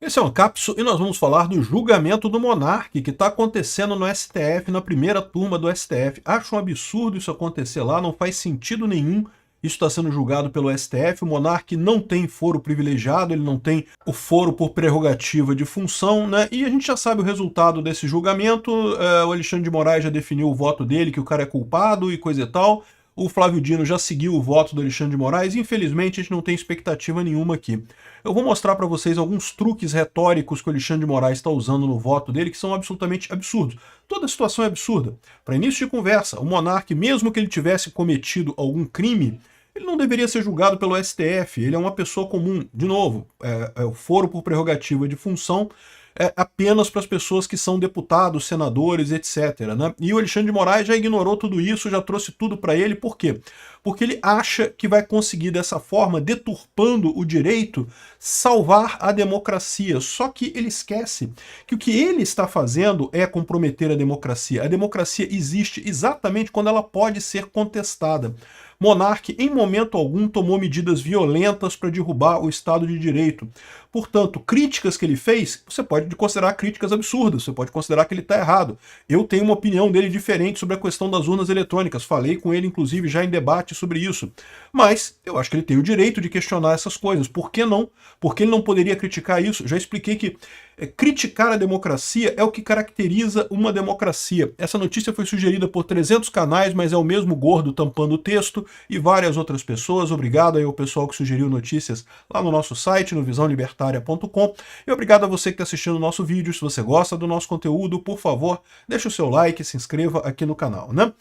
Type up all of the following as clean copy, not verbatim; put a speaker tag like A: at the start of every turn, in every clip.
A: Esse é um Capsule e nós vamos falar do julgamento do Monark que está acontecendo no STF, na primeira turma do STF. Acho um absurdo isso acontecer lá, não faz sentido nenhum. Isso está sendo julgado pelo STF. O Monark não tem foro privilegiado, ele não tem o foro por prerrogativa de função, né? E a gente já sabe o resultado desse julgamento. O Alexandre de Moraes já definiu o voto dele, que o cara é culpado e coisa e tal. O Flávio Dino já seguiu o voto do Alexandre de Moraes. Infelizmente, a gente não tem expectativa nenhuma aqui. Eu vou mostrar para vocês alguns truques retóricos que o Alexandre de Moraes está usando no voto dele, que são absolutamente absurdos. Toda a situação é absurda. Para início de conversa, o monarca, mesmo que ele tivesse cometido algum crime, ele não deveria ser julgado pelo STF. Ele é uma pessoa comum. De novo, o foro por prerrogativa de função apenas para as pessoas que são deputados, senadores, etc. Né? E o Alexandre de Moraes já ignorou tudo isso, já trouxe tudo para ele. Por quê? Porque ele acha que vai conseguir dessa forma, deturpando o direito, salvar a democracia. Só que ele esquece que o que ele está fazendo é comprometer a democracia. A democracia existe exatamente quando ela pode ser contestada. Monark, em momento algum, tomou medidas violentas para derrubar o Estado de Direito. Portanto, críticas que ele fez, você pode considerar críticas absurdas, você pode considerar que ele está errado. Eu tenho uma opinião dele diferente sobre a questão das urnas eletrônicas, falei com ele, inclusive, já em debate sobre isso. Mas eu acho que ele tem o direito de questionar essas coisas. Por que não? Porque ele não poderia criticar isso. Já expliquei que criticar a democracia é o que caracteriza uma democracia. Essa notícia foi sugerida por 300 canais, mas é o mesmo gordo tampando o texto e várias outras pessoas. Obrigado aí ao pessoal que sugeriu notícias lá no nosso site, no visãolibertaria.com. E obrigado a você que está assistindo o nosso vídeo. Se você gosta do nosso conteúdo, por favor, deixe o seu like e se inscreva aqui no canal, né?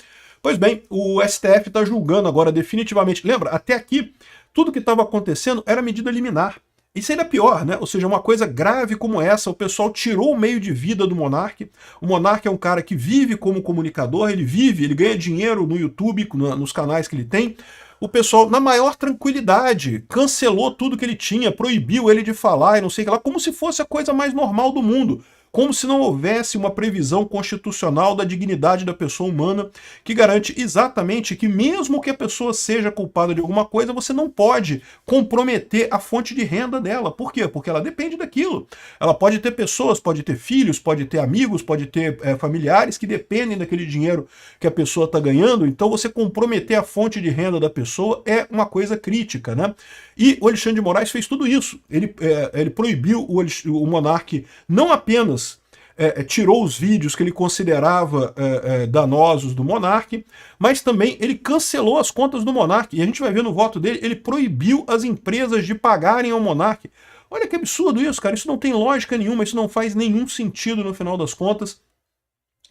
A: Pois bem, o STF está julgando agora definitivamente. Lembra, até aqui, tudo que estava acontecendo era medida liminar. Isso ainda é pior, né? Ou seja, uma coisa grave como essa, o pessoal tirou o meio de vida do monarca. O monarca é um cara que vive como comunicador, ele ganha dinheiro no YouTube, nos canais que ele tem. O pessoal, na maior tranquilidade, cancelou tudo que ele tinha, proibiu ele de falar e não sei o que lá, como se fosse a coisa mais normal do mundo. Como se não houvesse uma previsão constitucional da dignidade da pessoa humana que garante exatamente que mesmo que a pessoa seja culpada de alguma coisa, você não pode comprometer a fonte de renda dela. Por quê? Porque ela depende daquilo. Ela pode ter pessoas, pode ter filhos, pode ter amigos, pode ter familiares que dependem daquele dinheiro que a pessoa está ganhando, então você comprometer a fonte de renda da pessoa é uma coisa crítica, né? E o Alexandre de Moraes fez tudo isso. Ele proibiu o monarca não apenas tirou os vídeos que ele considerava danosos do monarca, mas também ele cancelou as contas do monarca. E a gente vai ver no voto dele, ele proibiu as empresas de pagarem ao monarca. Olha que absurdo isso, cara. Isso não tem lógica nenhuma, isso não faz nenhum sentido no final das contas.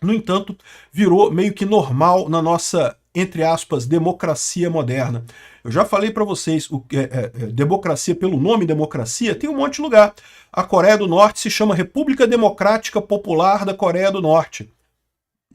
A: No entanto, virou meio que normal na nossa, entre aspas, democracia moderna. Eu já falei para vocês, democracia, pelo nome democracia, tem um monte de lugar. A Coreia do Norte se chama República Democrática Popular da Coreia do Norte.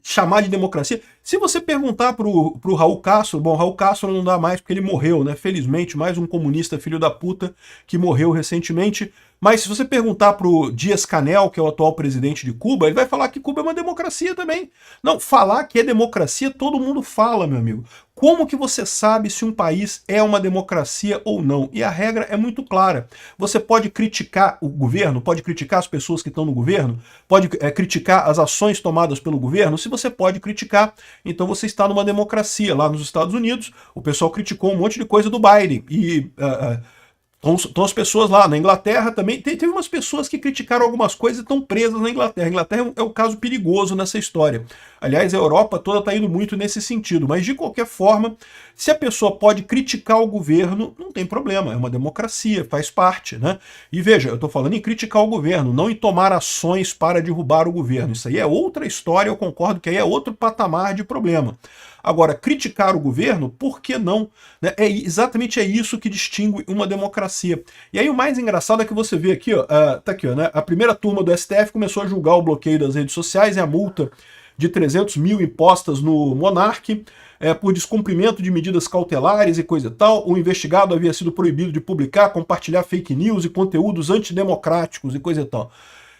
A: Chamar de democracia. Se você perguntar pro Raul Castro, bom, Raul Castro não dá mais porque ele morreu, né? Felizmente, mais um comunista filho da puta que morreu recentemente. Mas se você perguntar pro Díaz-Canel, que é o atual presidente de Cuba, ele vai falar que Cuba é uma democracia também. Não, falar que é democracia, todo mundo fala, meu amigo. Como que você sabe se um país é uma democracia ou não? E a regra é muito clara. Você pode criticar o governo, pode criticar as pessoas que estão no governo, pode criticar as ações tomadas pelo governo. Se você pode criticar, então você está numa democracia. Lá nos Estados Unidos, o pessoal criticou um monte de coisa do Biden. E estão as pessoas lá. Na Inglaterra também, teve umas pessoas que criticaram algumas coisas e estão presas na Inglaterra. A Inglaterra é um caso perigoso nessa história. Aliás, a Europa toda está indo muito nesse sentido. Mas, de qualquer forma, se a pessoa pode criticar o governo, não tem problema. É uma democracia, faz parte, né? E veja, eu estou falando em criticar o governo, não em tomar ações para derrubar o governo. Isso aí é outra história, eu concordo que aí é outro patamar de problema. Agora, criticar o governo, por que não? Né? Exatamente isso que distingue uma democracia. E aí o mais engraçado é que você vê aqui, ó, tá aqui, ó, né? A primeira turma do STF começou a julgar o bloqueio das redes sociais e a multa de 300 mil impostas no monarca por descumprimento de medidas cautelares e coisa e tal. O investigado havia sido proibido de publicar, compartilhar fake news e conteúdos antidemocráticos e coisa e tal.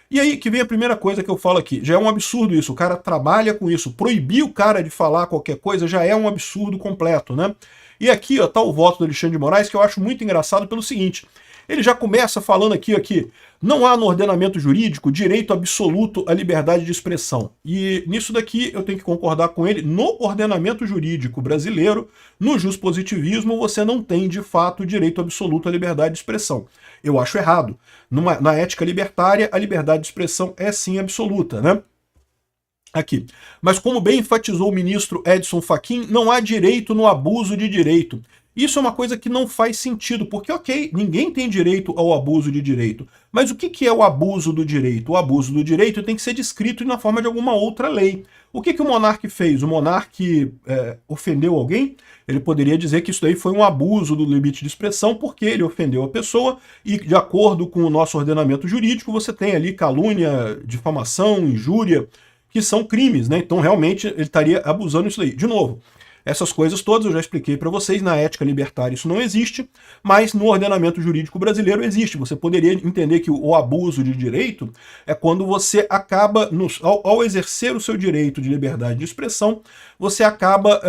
A: E aí que vem a primeira coisa que eu falo aqui. Já é um absurdo isso, o cara trabalha com isso. Proibir o cara de falar qualquer coisa já é um absurdo completo, né? E aqui ó, tá o voto do Alexandre de Moraes, que eu acho muito engraçado pelo seguinte. Ele já começa falando aqui, não há no ordenamento jurídico direito absoluto à liberdade de expressão. E nisso daqui eu tenho que concordar com ele. No ordenamento jurídico brasileiro, no juspositivismo, você não tem de fato direito absoluto à liberdade de expressão. Eu acho errado. Na ética libertária, a liberdade de expressão é sim absoluta, né? Aqui. Mas como bem enfatizou o ministro Edson Fachin, não há direito no abuso de direito. Isso é uma coisa que não faz sentido, porque, ok, ninguém tem direito ao abuso de direito. Mas o que é o abuso do direito? O abuso do direito tem que ser descrito na forma de alguma outra lei. O que o monarca fez? O monarca ofendeu alguém? Ele poderia dizer que isso daí foi um abuso do limite de expressão, porque ele ofendeu a pessoa, e de acordo com o nosso ordenamento jurídico, você tem ali calúnia, difamação, injúria, que são crimes, né? Então, realmente, ele estaria abusando disso daí. De novo, essas coisas todas eu já expliquei para vocês, na ética libertária isso não existe, mas no ordenamento jurídico brasileiro existe. Você poderia entender que o abuso de direito é quando você acaba, ao exercer o seu direito de liberdade de expressão, você acaba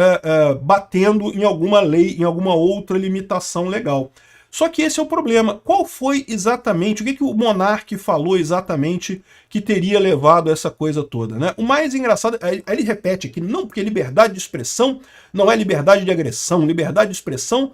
A: batendo em alguma lei, em alguma outra limitação legal. Só que esse é o problema. Qual foi exatamente, o que o monarca falou exatamente que teria levado a essa coisa toda, né? O mais engraçado, aí ele repete aqui, não, porque liberdade de expressão não é liberdade de agressão. Liberdade de expressão,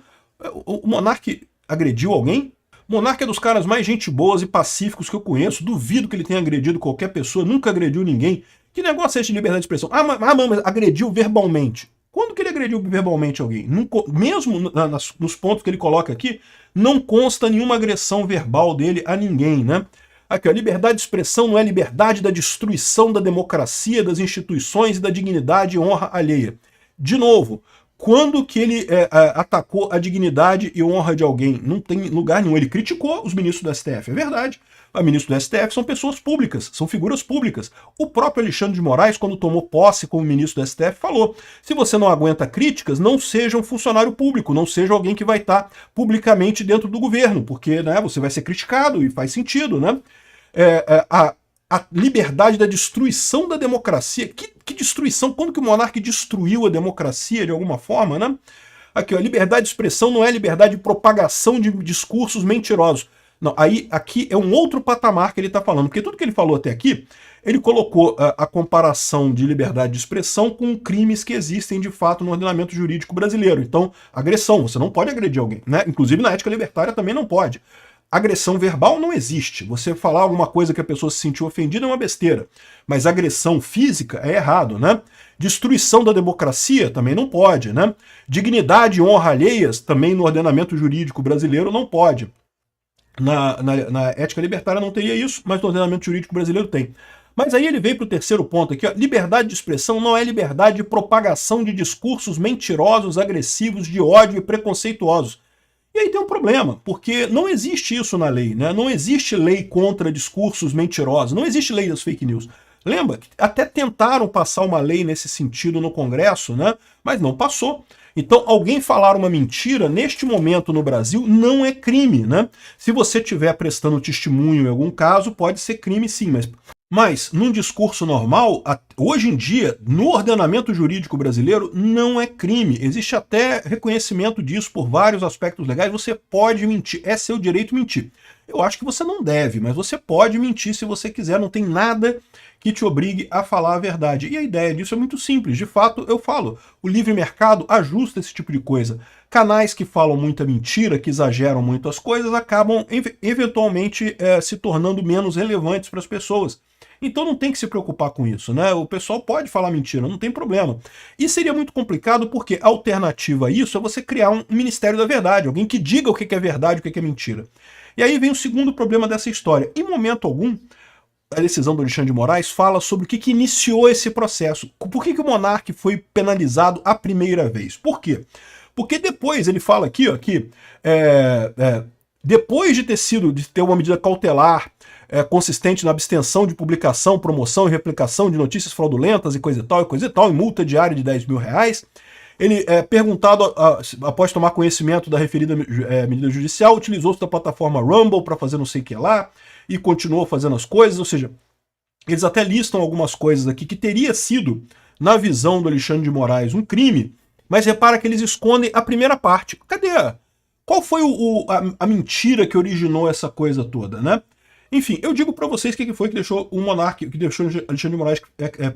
A: o monarca agrediu alguém? O monarca é dos caras mais gente boas e pacíficos que eu conheço, duvido que ele tenha agredido qualquer pessoa, nunca agrediu ninguém. Que negócio é esse de liberdade de expressão? Mas agrediu verbalmente. Quando que ele agrediu verbalmente alguém? Mesmo nos pontos que ele coloca aqui, não consta nenhuma agressão verbal dele a ninguém, né? Aqui, a liberdade de expressão não é liberdade da destruição da democracia, das instituições e da dignidade e honra alheia. De novo, quando que ele atacou a dignidade e honra de alguém? Não tem lugar nenhum. Ele criticou os ministros do STF, é verdade. Os ministros do STF são pessoas públicas, são figuras públicas. O próprio Alexandre de Moraes, quando tomou posse como ministro do STF, falou: se você não aguenta críticas, não seja um funcionário público, não seja alguém que vai estar publicamente dentro do governo, porque, né, você vai ser criticado e faz sentido, né? A liberdade da destruição da democracia. Que destruição? Quando que o monarca destruiu a democracia de alguma forma, né? Aqui, a liberdade de expressão não é liberdade de propagação de discursos mentirosos. Não, aqui é um outro patamar que ele está falando, porque tudo que ele falou até aqui, ele colocou a comparação de liberdade de expressão com crimes que existem de fato no ordenamento jurídico brasileiro. Então, agressão, você não pode agredir alguém, né? Inclusive na ética libertária também não pode. Agressão verbal não existe. Você falar alguma coisa que a pessoa se sentiu ofendida é uma besteira. Mas agressão física é errado, né? Destruição da democracia também não pode, né? Dignidade e honra alheias também no ordenamento jurídico brasileiro não pode. Na ética libertária não teria isso, mas no ordenamento jurídico brasileiro tem. Mas aí ele veio para o terceiro ponto aqui, ó. Liberdade de expressão não é liberdade de propagação de discursos mentirosos, agressivos, de ódio e preconceituosos. E aí tem um problema, porque não existe isso na lei, né? Não existe lei contra discursos mentirosos, não existe lei das fake news. Lembra? Até tentaram passar uma lei nesse sentido no Congresso, né? Mas não passou. Então, alguém falar uma mentira, neste momento no Brasil, não é crime, né? Se você estiver prestando testemunho em algum caso, pode ser crime sim, mas num discurso normal, hoje em dia, no ordenamento jurídico brasileiro, não é crime. Existe até reconhecimento disso por vários aspectos legais. Você pode mentir, é seu direito mentir. Eu acho que você não deve, mas você pode mentir se você quiser, não tem nada que te obrigue a falar a verdade. E a ideia disso é muito simples. De fato, eu falo, o livre mercado ajusta esse tipo de coisa. Canais que falam muita mentira, que exageram muito as coisas, acabam eventualmente se tornando menos relevantes para as pessoas. Então não tem que se preocupar com isso, né? O pessoal pode falar mentira, não tem problema. E seria muito complicado porque a alternativa a isso é você criar um Ministério da Verdade, alguém que diga o que é verdade e o que é mentira. E aí vem o segundo problema dessa história. Em momento algum, a decisão do Alexandre de Moraes fala sobre o que iniciou esse processo. Por que o monarca foi penalizado a primeira vez? Por quê? Porque depois, ele fala aqui, ó, que depois de ter uma medida cautelar consistente na abstenção de publicação, promoção e replicação de notícias fraudulentas e coisa e tal, e multa diária de R$10.000, ele, perguntado após tomar conhecimento da referida medida judicial, utilizou-se da plataforma Rumble para fazer não sei o que lá, e continuou fazendo as coisas, ou seja, eles até listam algumas coisas aqui que teria sido, na visão do Alexandre de Moraes, um crime, mas repara que eles escondem a primeira parte. Cadê? Qual foi a mentira que originou essa coisa toda, né? Enfim, eu digo para vocês o que foi que deixou o Monark, que deixou Alexandre de Moraes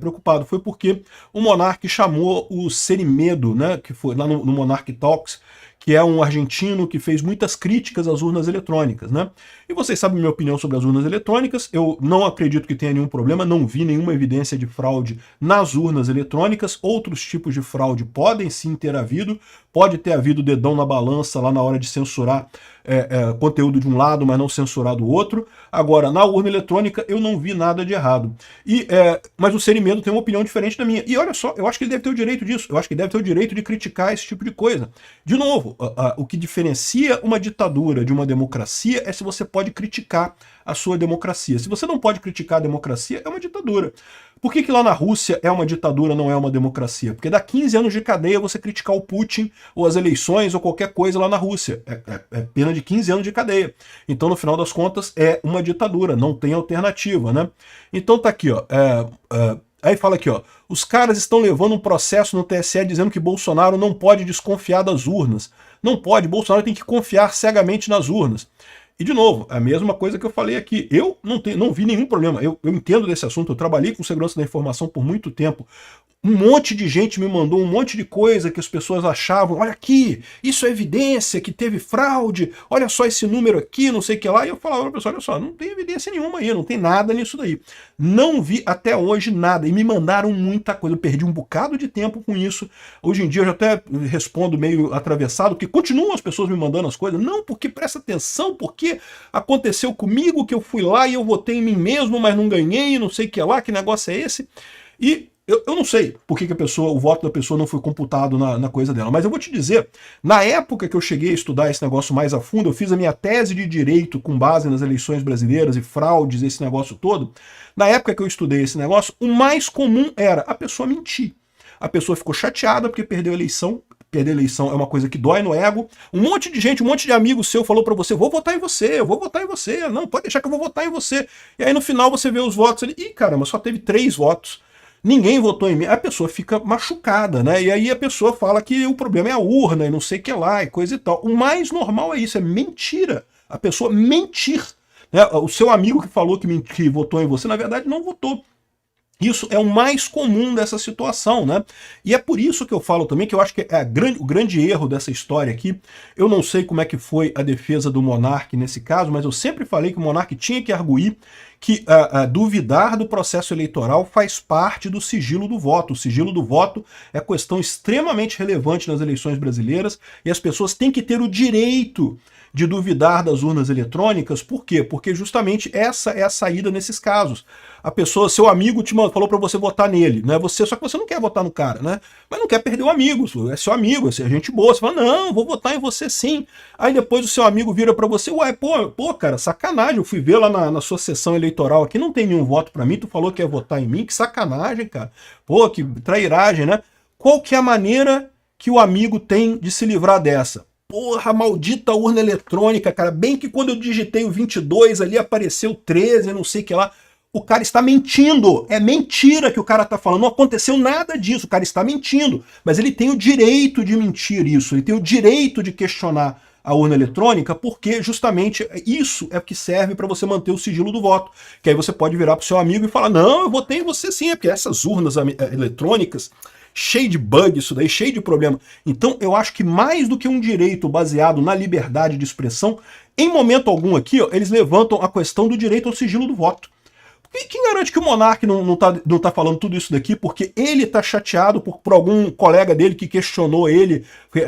A: preocupado. Foi porque o Monark chamou o Serimedo, né, que foi lá no Monark Talks, que é um argentino que fez muitas críticas às urnas eletrônicas, né? E vocês sabem minha opinião sobre as urnas eletrônicas. Eu não acredito que tenha nenhum problema, não vi nenhuma evidência de fraude nas urnas eletrônicas. Outros tipos de fraude podem sim ter havido, pode ter havido dedão na balança lá na hora de censurar conteúdo de um lado, mas não censurar do outro. Agora, na urna eletrônica, eu não vi nada de errado. Mas o Serimedo tem uma opinião diferente da minha. E olha só, eu acho que ele deve ter o direito disso. Eu acho que ele deve ter o direito de criticar esse tipo de coisa. De novo, o que diferencia uma ditadura de uma democracia é se você pode criticar a sua democracia. Se você não pode criticar a democracia, é uma ditadura. Por que lá na Rússia é uma ditadura, não é uma democracia? Porque dá 15 anos de cadeia você criticar o Putin, ou as eleições, ou qualquer coisa lá na Rússia. É pena de 15 anos de cadeia. Então, no final das contas, é uma ditadura, não tem alternativa, né? Então tá aqui, ó. Aí fala aqui, ó, os caras estão levando um processo no TSE dizendo que Bolsonaro não pode desconfiar das urnas. Não pode, Bolsonaro tem que confiar cegamente nas urnas. E, de novo, a mesma coisa que eu falei aqui. Eu não vi nenhum problema. Eu entendo desse assunto, eu trabalhei com segurança da informação por muito tempo. Um monte de gente me mandou um monte de coisa que as pessoas achavam, olha aqui, isso é evidência que teve fraude, olha só esse número aqui, não sei o que lá. E eu falava para a pessoa, olha só, não tem evidência nenhuma aí, não tem nada nisso daí. Não vi até hoje nada. E me mandaram muita coisa. Eu perdi um bocado de tempo com isso. Hoje em dia eu já até respondo meio atravessado, porque continuam as pessoas me mandando as coisas. Não, porque presta atenção, porque aconteceu comigo que eu fui lá e eu votei em mim mesmo, mas não ganhei, não sei o que lá, que negócio é esse. E eu não sei por que o voto da pessoa não foi computado na coisa dela, mas eu vou te dizer, na época que eu cheguei a estudar esse negócio mais a fundo, eu fiz a minha tese de direito com base nas eleições brasileiras e fraudes, esse negócio todo. Na época que eu estudei esse negócio, o mais comum era a pessoa mentir. A pessoa ficou chateada porque perdeu a eleição. Perder a eleição é uma coisa que dói no ego. Um monte de gente, um monte de amigo seu falou pra você, vou votar em você, eu vou votar em você. Não, pode deixar que eu vou votar em você. E aí no final você vê os votos ali, ih, caramba, só teve 3 votos. Ninguém votou em mim. A pessoa fica machucada, né? E aí a pessoa fala que o problema é a urna e não sei o que lá e coisa e tal. O mais normal é isso, é mentira. A pessoa mentir. Né? O seu amigo que falou que votou em você, na verdade, não votou. Isso é o mais comum dessa situação, né? E é por isso que eu falo também que eu acho que o grande erro dessa história aqui, eu não sei como é que foi a defesa do Monark nesse caso, mas eu sempre falei que o Monark tinha que arguir que duvidar do processo eleitoral faz parte do sigilo do voto. O sigilo do voto é questão extremamente relevante nas eleições brasileiras e as pessoas têm que ter o direito de duvidar das urnas eletrônicas. Por quê? Porque justamente essa é a saída nesses casos. A pessoa, seu amigo te falou para você votar nele, né? Só que você não quer votar no cara, né? Mas não quer perder o amigo, é seu amigo, é gente boa. Você fala, não, vou votar em você sim. Aí depois o seu amigo vira para você, uai, pô, cara, sacanagem, eu fui ver lá na sua sessão eleitoral aqui, não tem nenhum voto para mim, tu falou que ia votar em mim, que sacanagem, cara. Pô, que trairagem, né? Qual que é a maneira que o amigo tem de se livrar dessa? Porra, maldita urna eletrônica, cara. Bem que quando eu digitei o 22 ali apareceu 13, não sei o que lá. O cara está mentindo. É mentira que o cara está falando. Não aconteceu nada disso. O cara está mentindo. Mas ele tem o direito de mentir isso. Ele tem o direito de questionar a urna eletrônica, porque justamente isso é o que serve para você manter o sigilo do voto. Que aí você pode virar para o seu amigo e falar, não, eu votei em você sim, é porque essas urnas eletrônicas, cheio de bug isso daí, cheio de problema. Então eu acho que mais do que um direito baseado na liberdade de expressão, em momento algum aqui, ó, eles levantam a questão do direito ao sigilo do voto. Quem garante que o Monark não tá falando tudo isso daqui porque ele tá chateado por algum colega dele que questionou ele,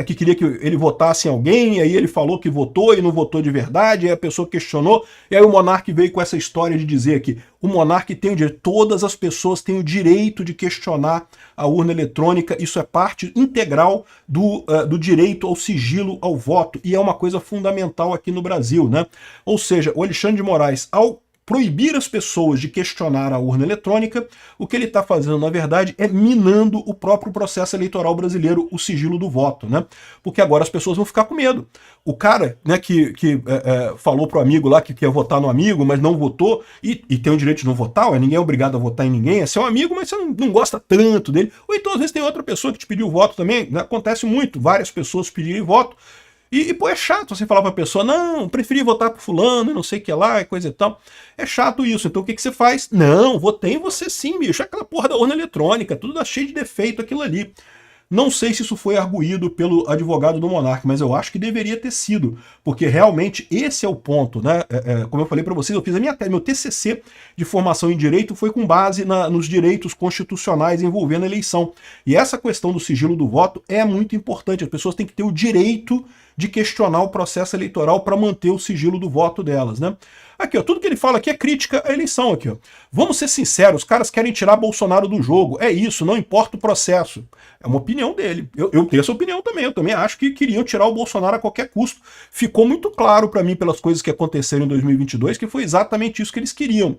A: que queria que ele votasse em alguém, e aí ele falou que votou e não votou de verdade, aí a pessoa questionou, e aí o Monark veio com essa história de dizer que o Monark tem o direito, todas as pessoas têm o direito de questionar a urna eletrônica, isso é parte integral do direito ao sigilo ao voto, e é uma coisa fundamental aqui no Brasil, né? Ou seja, o Alexandre de Moraes, ao proibir as pessoas de questionar a urna eletrônica, o que ele está fazendo, na verdade, é minando o próprio processo eleitoral brasileiro, o sigilo do voto, né? Porque agora as pessoas vão ficar com medo. O cara, né, que falou pro amigo lá que quer votar no amigo, mas não votou, e tem o direito de não votar, ninguém é obrigado a votar em ninguém, é seu amigo, mas você não gosta tanto dele. Ou então, às vezes, tem outra pessoa que te pediu voto também, né? Acontece muito, várias pessoas pedirem voto, Pô, é chato você falar pra pessoa, não, preferi votar pro fulano, não sei o que lá, e coisa e tal. É chato isso. Então o que, que você faz? Não, votei em você sim, bicho. É aquela porra da urna eletrônica, tudo dá cheio de defeito aquilo ali. Não sei se isso foi arguído pelo advogado do Monark, mas eu acho que deveria ter sido, porque realmente esse é o ponto, né? Como eu falei para vocês, eu fiz meu TCC de formação em direito foi com base nos direitos constitucionais envolvendo a eleição. E essa questão do sigilo do voto é muito importante. As pessoas têm que ter o direito de questionar o processo eleitoral para manter o sigilo do voto delas, né? Aqui, ó, tudo que ele fala aqui é crítica à eleição, aqui, ó. Vamos ser sinceros, os caras querem tirar Bolsonaro do jogo. É isso, não importa o processo. É uma opinião dele. Eu tenho essa opinião também. Eu também acho que queriam tirar o Bolsonaro a qualquer custo. Ficou muito claro para mim pelas coisas que aconteceram em 2022 que foi exatamente isso que eles queriam.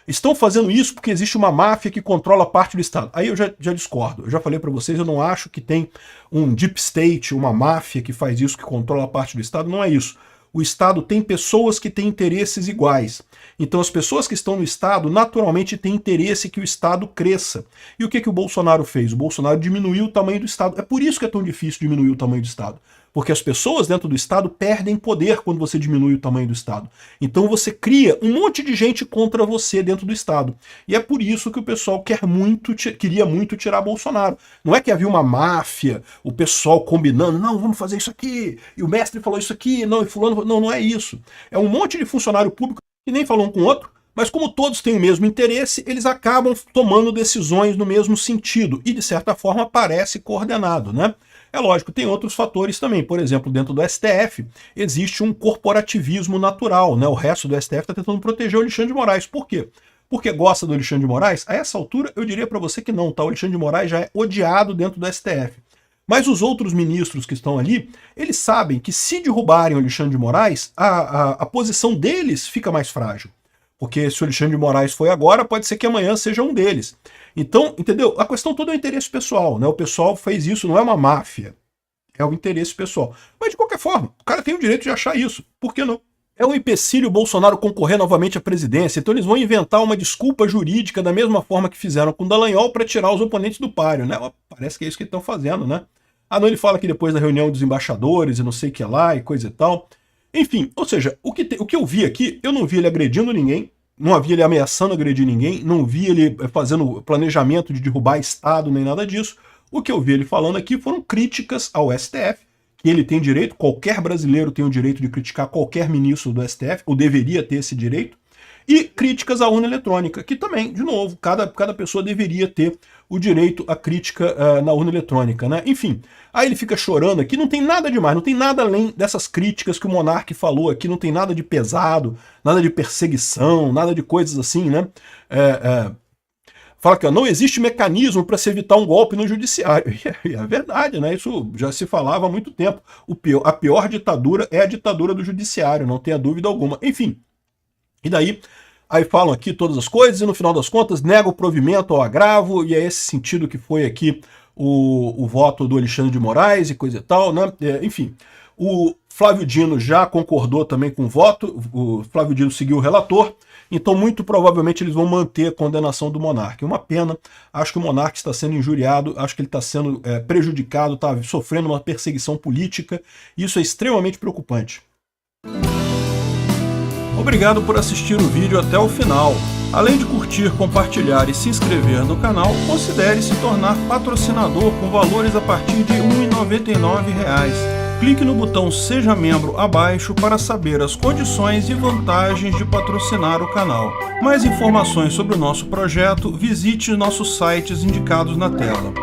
A: Estão fazendo isso porque existe uma máfia que controla parte do Estado. Aí eu já discordo. Eu já falei para vocês, eu não acho que tem um deep state, uma máfia que faz isso, que controla parte do Estado. Não é isso. O Estado tem pessoas que têm interesses iguais. Então as pessoas que estão no Estado naturalmente têm interesse que o Estado cresça. E o que o Bolsonaro fez? O Bolsonaro diminuiu o tamanho do Estado. É por isso que é tão difícil diminuir o tamanho do Estado. Porque as pessoas dentro do Estado perdem poder quando você diminui o tamanho do Estado. Então você cria um monte de gente contra você dentro do Estado. E é por isso que o pessoal queria muito tirar Bolsonaro. Não é que havia uma máfia, o pessoal combinando, não, vamos fazer isso aqui, e o mestre falou isso aqui, não, e fulano... Não é isso. É um monte de funcionário público que nem falou um com o outro, mas como todos têm o mesmo interesse, eles acabam tomando decisões no mesmo sentido. E, de certa forma, parece coordenado, né? É lógico, tem outros fatores também. Por exemplo, dentro do STF, existe um corporativismo natural, né? O resto do STF está tentando proteger o Alexandre de Moraes. Por quê? Porque gosta do Alexandre de Moraes? A essa altura, eu diria para você que não, tá? O Alexandre de Moraes já é odiado dentro do STF. Mas os outros ministros que estão ali, eles sabem que se derrubarem o Alexandre de Moraes, a posição deles fica mais frágil. Porque se o Alexandre de Moraes foi agora, pode ser que amanhã seja um deles. Então, entendeu? A questão toda é o interesse pessoal, né? O pessoal fez isso, não é uma máfia. É o interesse pessoal. Mas, de qualquer forma, o cara tem o direito de achar isso. Por que não? É um empecilho o Bolsonaro concorrer novamente à presidência, então eles vão inventar uma desculpa jurídica da mesma forma que fizeram com o Dallagnol para tirar os oponentes do páreo, né? Parece que é isso que eles estão fazendo, né? Ah, não, ele fala que depois da reunião dos embaixadores e não sei o que lá e coisa e tal. Enfim, ou seja, o que eu vi aqui, eu não vi ele agredindo ninguém, não havia ele ameaçando agredir ninguém, não vi ele fazendo planejamento de derrubar Estado nem nada disso. O que eu vi ele falando aqui foram críticas ao STF, que ele tem direito, qualquer brasileiro tem o direito de criticar qualquer ministro do STF, ou deveria ter esse direito, e críticas à urna eletrônica, que também, de novo, cada pessoa deveria ter o direito à crítica na urna eletrônica, né? Enfim, aí ele fica chorando aqui, não tem nada demais, não tem nada além dessas críticas que o Monark falou aqui, não tem nada de pesado, nada de perseguição, nada de coisas assim, né? Fala que ó, não existe mecanismo para se evitar um golpe no judiciário. E é verdade, né? Isso já se falava há muito tempo. A pior ditadura é a ditadura do judiciário, não tenha dúvida alguma. Enfim, e daí, aí falam aqui todas as coisas e no final das contas nega o provimento ao agravo, e é esse sentido que foi aqui o voto do Alexandre de Moraes e coisa e tal, né? Enfim, o Flávio Dino já concordou também com o voto, o Flávio Dino seguiu o relator, então muito provavelmente eles vão manter a condenação do Monark. Uma pena, acho que o Monark está sendo injuriado, acho que ele está sendo prejudicado, está sofrendo uma perseguição política, e isso é extremamente preocupante. Obrigado por assistir o vídeo até o final. Além de curtir, compartilhar e se inscrever no canal, considere se tornar patrocinador com valores a partir de R$ 1,99. Clique no botão Seja Membro abaixo para saber as condições e vantagens de patrocinar o canal. Mais informações sobre o nosso projeto, visite nossos sites indicados na tela.